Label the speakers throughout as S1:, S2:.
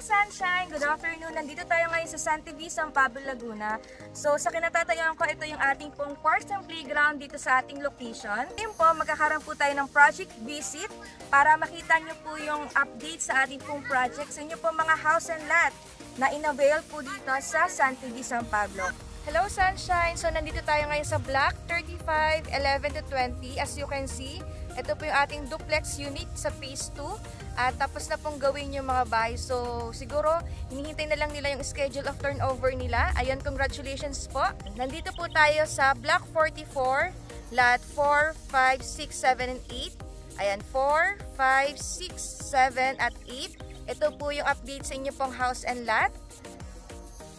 S1: Sunshine! Good afternoon! Nandito tayo ngayon sa San TV, San Pablo, Laguna. So sa kinatatayuan ko, ito yung ating pong parks and playground dito sa ating location. Ngayon po, magkakaroon po tayo ng project visit para makita nyo po yung update sa ating pong project sa inyo po mga house and lot na in-avail po dito sa San TV, San Pablo. Hello Sunshine! So nandito tayo ngayon sa Block 35, 11 to 20. As you can see, ito po yung ating duplex unit sa phase 2. At tapos na pong gawin yung mga bahay. So siguro, hinihintay na lang nila yung schedule of turnover nila. Ayun, congratulations po. Nandito po tayo sa Block 44, lot 4, 5, 6, 7, and 8. Ayan, 4, 5, 6, 7, at 8. Ito po yung update sa inyo pong house and lot.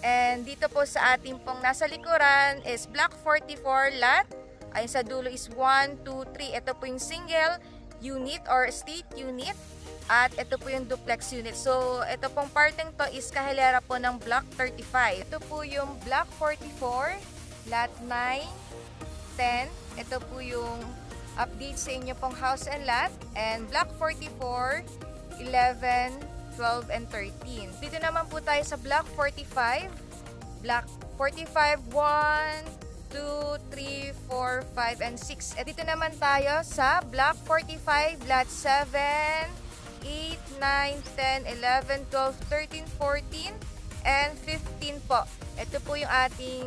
S1: And dito po sa ating pong nasa likuran is Block 44 lot. Ayun sa dulo is 1, 2, 3. Ito po yung single unit or state unit. At ito po yung duplex unit. So ito pong parteng to is kahilera po ng Block 35. Ito po yung Block 44, lot 9, 10. Ito po yung update sa inyo pong house and lot. And Block 44, 11, 12, and 13. Dito naman po tayo sa Block 45. Block 45, 1, 2, 3, 4, 5, and 6. At dito naman tayo sa Block 45, lot 7, 8, 9, 10, 11, 12, 13, 14, and 15 po. Ito po yung ating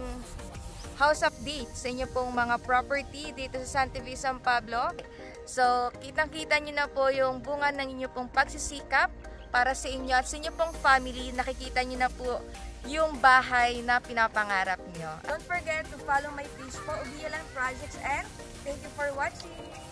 S1: house update sa inyo pong mga property dito sa San TV, San Pablo. So, kitang-kita nyo na po yung bunga ng inyo pong pagsisikap para sa inyo at sa inyo pong family. Nakikita nyo na po yung bahay na pinapangarap nyo. Don't forget to follow my page po, Ubiyalan Projects, and thank you for watching!